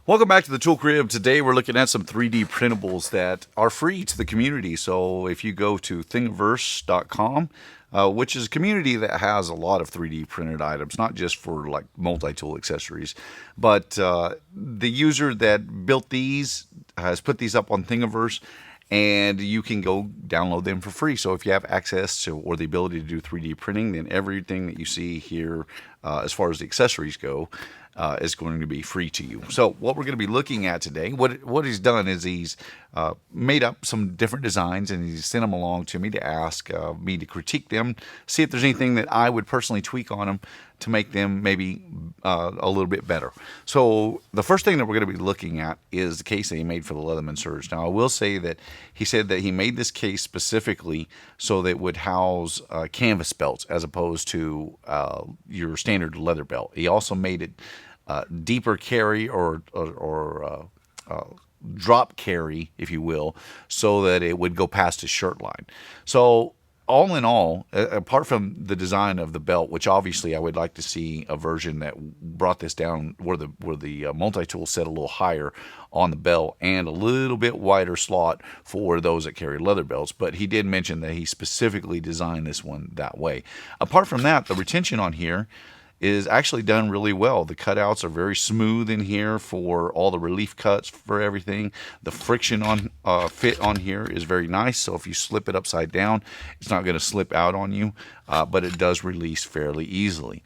Welcome back to the Tool Crib. Today we're looking at some 3D printables that are free to the community. So if you go to thingiverse.com, which is a community that has a lot of 3D printed items, not just for like multi-tool accessories, but the user that built these has put these up on Thingiverse, and you can go download them for free. So if you have access to or the ability to do 3D printing, then everything that you see here as far as the accessories go is going to be free to you. So what we're going to be looking at today, what he's done is he's made up some different designs, and he's sent them along to me to ask me to critique them, see if there's anything that I would personally tweak on them to make them maybe a little bit better. So the first thing that we're going to be looking at is the case that he made for the Leatherman Surge. Now I will say that he said that he made this case specifically so that it would house canvas belts as opposed to your standard leather belt. He also made it deeper carry or drop carry, if you will, so that it would go past his shirt line. So all in all, apart from the design of the belt, which obviously I would like to see a version that brought this down where the multi-tool set a little higher on the belt and a little bit wider slot for those that carry leather belts. But he did mention that he specifically designed this one that way. Apart from that, the retention on here is actually done really well. The cutouts are very smooth in here for all the relief cuts for everything. The friction on fit on here is very nice, so if you slip it upside down, it's not going to slip out on you, but it does release fairly easily.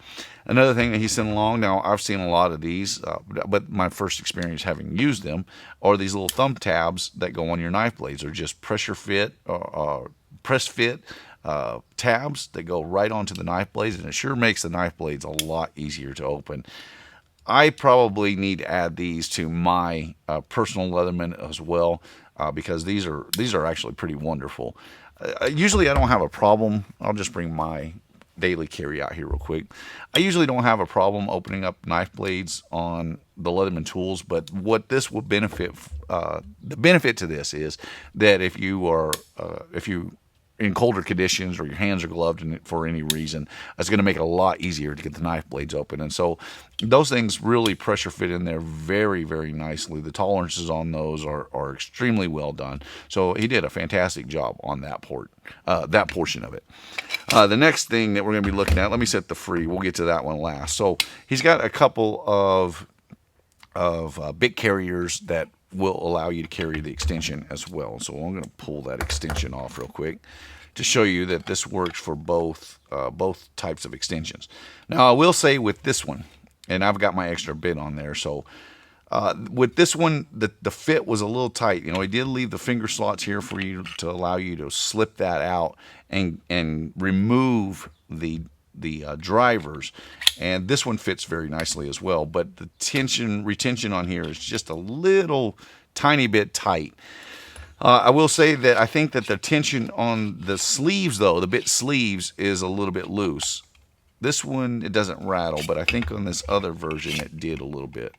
Another thing that he sent along, now I've seen a lot of these, but my first experience having used them are these little thumb tabs that go on your knife blades. They're just pressure fit, press fit tabs that go right onto the knife blades, and it sure makes the knife blades a lot easier to open. I probably need to add these to my personal Leatherman as well, because these are actually pretty wonderful. Usually I don't have a problem. I'll just bring my daily carry out here real quick. I usually don't have a problem opening up knife blades on the Leatherman tools, but what this will benefit, the benefit to this is that if you in colder conditions or your hands are gloved for any reason, it's going to make it a lot easier to get the knife blades open. And so those things really pressure fit in there very, very nicely. The tolerances on those are extremely well done. So he did a fantastic job on that portion of it. The next thing that we're going to be looking at, let me set the free. We'll get to that one last. So he's got a couple of bit carriers that will allow you to carry the extension as well. So I'm going to pull that extension off real quick to show you that this works for both types of extensions. Now I will say with this one, and I've got my extra bit on there, so with this one, the fit was a little tight. You know, he did leave the finger slots here for you to allow you to slip that out and remove the drivers, and this one fits very nicely as well, but the retention on here is just a little tiny bit tight. I will say that I think that the tension on the sleeves, though, the bit sleeves, is a little bit loose. This one, it doesn't rattle, but I think on this other version it did a little bit,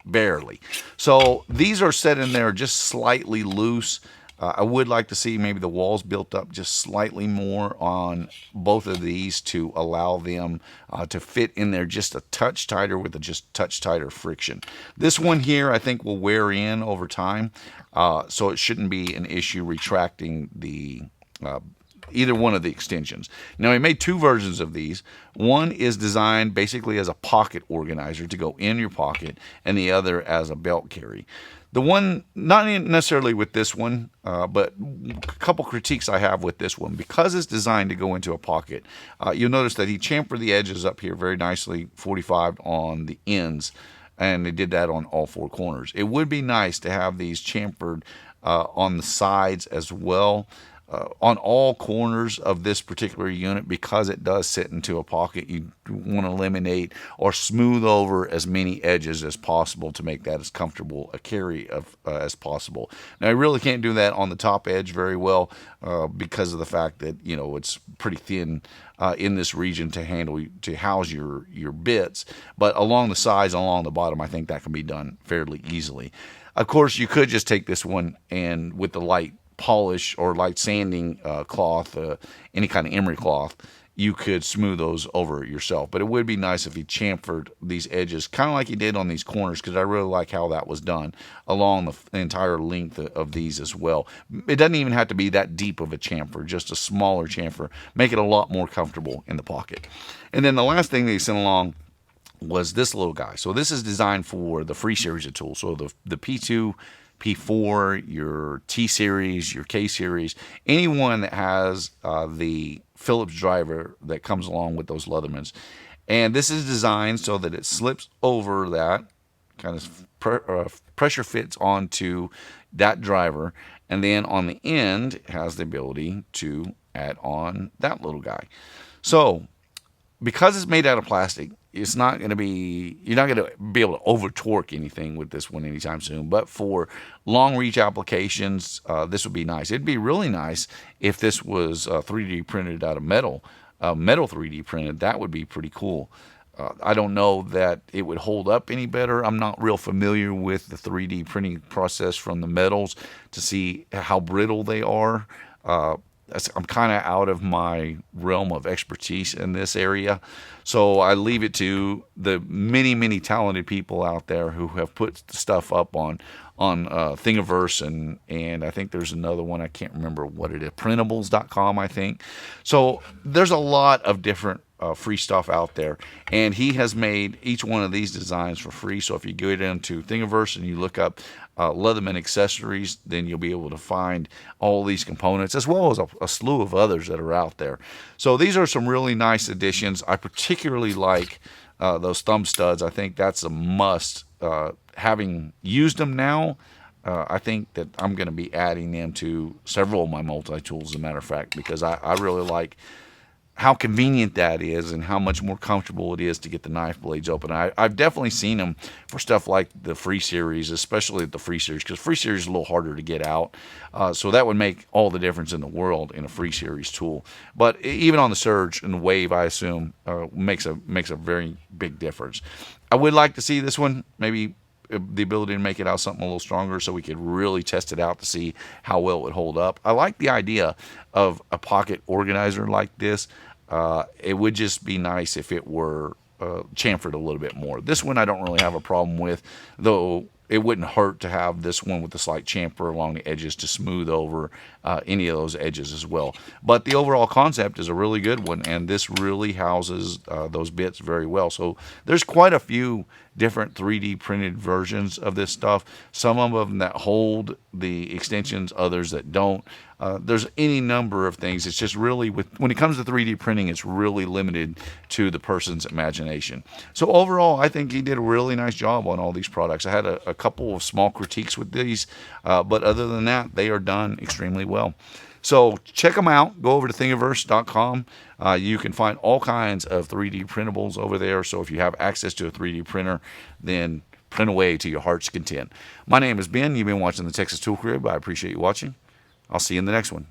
barely. So these are set in there just slightly loose. I would like to see maybe the walls built up just slightly more on both of these to allow them to fit in there just a touch tighter with a just touch tighter friction. This one here I think will wear in over time, so it shouldn't be an issue retracting the either one of the extensions. Now he made two versions of these. One is designed basically as a pocket organizer to go in your pocket, and the other as a belt carry. The one, not necessarily with this one, but a couple critiques I have with this one. Because it's designed to go into a pocket, you'll notice that he chamfered the edges up here very nicely, 45 on the ends, and they did that on all four corners. It would be nice to have these chamfered on the sides as well. On all corners of this particular unit, because it does sit into a pocket, you want to eliminate or smooth over as many edges as possible to make that as comfortable a carry as possible. Now, I really can't do that on the top edge very well because of the fact that, you know, it's pretty thin in this region to house your bits, but along the sides and along the bottom, I think that can be done fairly easily. Of course, you could just take this one and with the light polish or light sanding cloth, any kind of emery cloth, you could smooth those over yourself. But it would be nice if he chamfered these edges, kind of like he did on these corners, because I really like how that was done along the entire length of these as well. It doesn't even have to be that deep of a chamfer, just a smaller chamfer. Make it a lot more comfortable in the pocket. And then the last thing they sent along was this little guy. So this is designed for the free series of tools. So the P2, P4, your T series, your K series, anyone that has the Phillips driver that comes along with those Leathermans. And this is designed so that it slips over that, kind of pressure fits onto that driver, and then on the end it has the ability to add on that little guy. So because it's made out of plastic, it's not going to be, you're not going to be able to over torque anything with this one anytime soon. But for long reach applications, this would be nice. It'd be really nice if this was 3D printed out of metal, metal 3D printed. That would be pretty cool. I don't know that it would hold up any better. I'm not real familiar with the 3D printing process from the metals to see how brittle they are. I'm kind of out of my realm of expertise in this area. So I leave it to the many, many talented people out there who have put stuff up on Thingiverse, and I think there's another one, I can't remember what it is, printables.com, I think. So there's a lot of different free stuff out there, and he has made each one of these designs for free. So if you go into Thingiverse and you look up Leatherman accessories, then you'll be able to find all these components as well as a slew of others that are out there. So these are some really nice additions. I particularly like those thumb studs. I think that's a must. Having used them now, I think that I'm going to be adding them to several of my multi-tools, as a matter of fact, because I really like how convenient that is and how much more comfortable it is to get the knife blades open. I've definitely seen them for stuff like the free series, especially the free series, because free series is a little harder to get out. So that would make all the difference in the world in a free series tool. But even on the Surge and the Wave, I assume, makes a very big difference. I would like to see this one, maybe the ability to make it out something a little stronger so we could really test it out to see how well it would hold up. I like the idea of a pocket organizer like this. It would just be nice if it were chamfered a little bit more. This one I don't really have a problem with, though it wouldn't hurt to have this one with a slight chamfer along the edges to smooth over any of those edges as well. But the overall concept is a really good one, and this really houses those bits very well. So there's quite a few different 3D printed versions of this stuff. Some of them that hold the extensions, others that don't. There's any number of things. It's just really, when it comes to 3D printing, it's really limited to the person's imagination. So overall, I think he did a really nice job on all these products. I had a couple of small critiques with these, but other than that, they are done extremely well. So check them out. Go over to Thingiverse.com. You can find all kinds of 3D printables over there. So if you have access to a 3D printer, then print away to your heart's content. My name is Ben. You've been watching the Texas Tool Crib. I appreciate you watching. I'll see you in the next one.